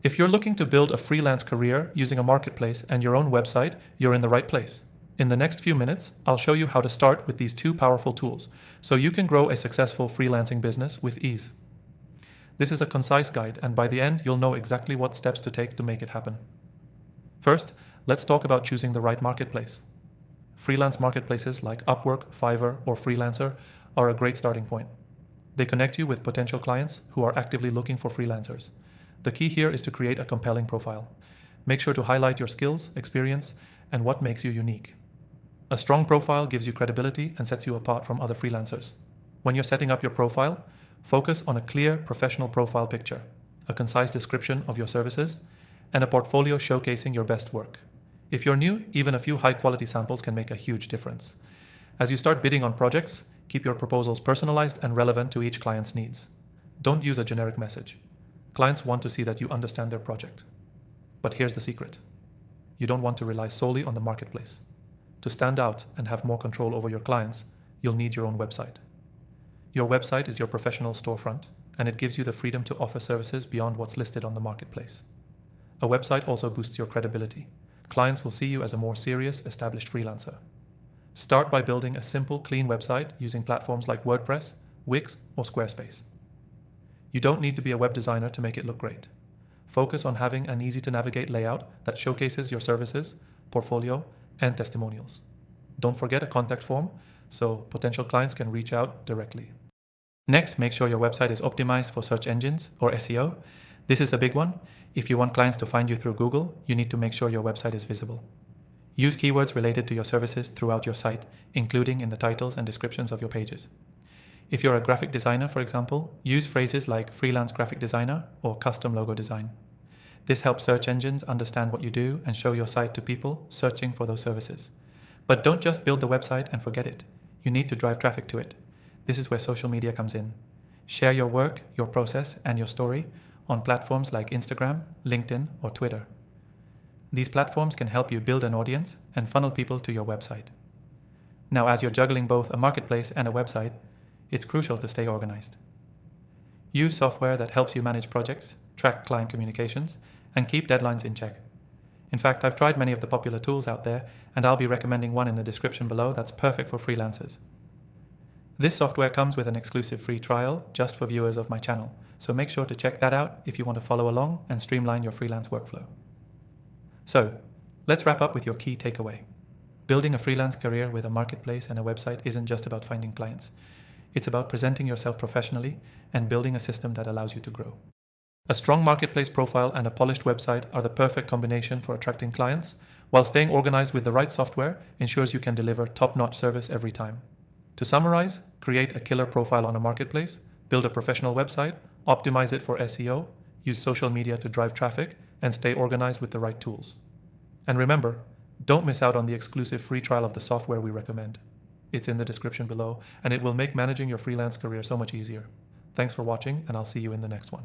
If you're looking to build a freelance career using a marketplace and your own website, you're in the right place. In the next few minutes, I'll show you how to start with these two powerful tools so you can grow a successful freelancing business with ease. This is a concise guide, and by the end, you'll know exactly what steps to take to make it happen. First, let's talk about choosing the right marketplace. Freelance marketplaces like Upwork, Fiverr, or Freelancer are a great starting point. They connect you with potential clients who are actively looking for freelancers. The key here is to create a compelling profile. Make sure to highlight your skills, experience, and what makes you unique. A strong profile gives you credibility and sets you apart from other freelancers. When you're setting up your profile, focus on a clear professional profile picture, a concise description of your services, and a portfolio showcasing your best work. If you're new, even a few high-quality samples can make a huge difference. As you start bidding on projects, keep your proposals personalized and relevant to each client's needs. Don't use a generic message. Clients want to see that you understand their project. But here's the secret. You don't want to rely solely on the marketplace. To stand out and have more control over your clients, you'll need your own website. Your website is your professional storefront, and it gives you the freedom to offer services beyond what's listed on the marketplace. A website also boosts your credibility. Clients will see you as a more serious, established freelancer. Start by building a simple, clean website using platforms like WordPress, Wix, or Squarespace. You don't need to be a web designer to make it look great. Focus on having an easy-to-navigate layout that showcases your services, portfolio, and testimonials. Don't forget a contact form so potential clients can reach out directly. Next, make sure your website is optimized for search engines or SEO. This is a big one. If you want clients to find you through Google, you need to make sure your website is visible. Use keywords related to your services throughout your site, including in the titles and descriptions of your pages. If you're a graphic designer, for example, use phrases like freelance graphic designer or custom logo design. This helps search engines understand what you do and show your site to people searching for those services. But don't just build the website and forget it. You need to drive traffic to it. This is where social media comes in. Share your work, your process, and your story on platforms like Instagram, LinkedIn, or Twitter. These platforms can help you build an audience and funnel people to your website. Now, as you're juggling both a marketplace and a website, it's crucial to stay organized. Use software that helps you manage projects, track client communications, and keep deadlines in check. In fact, I've tried many of the popular tools out there, and I'll be recommending one in the description below that's perfect for freelancers. This software comes with an exclusive free trial just for viewers of my channel, so make sure to check that out if you want to follow along and streamline your freelance workflow. So, let's wrap up with your key takeaway. Building a freelance career with a marketplace and a website isn't just about finding clients. It's about presenting yourself professionally and building a system that allows you to grow. A strong marketplace profile and a polished website are the perfect combination for attracting clients, while staying organized with the right software ensures you can deliver top-notch service every time. To summarize, create a killer profile on a marketplace, build a professional website, optimize it for SEO, use social media to drive traffic, and stay organized with the right tools. And remember, don't miss out on the exclusive free trial of the software we recommend. It's in the description below, and it will make managing your freelance career so much easier. Thanks for watching, and I'll see you in the next one.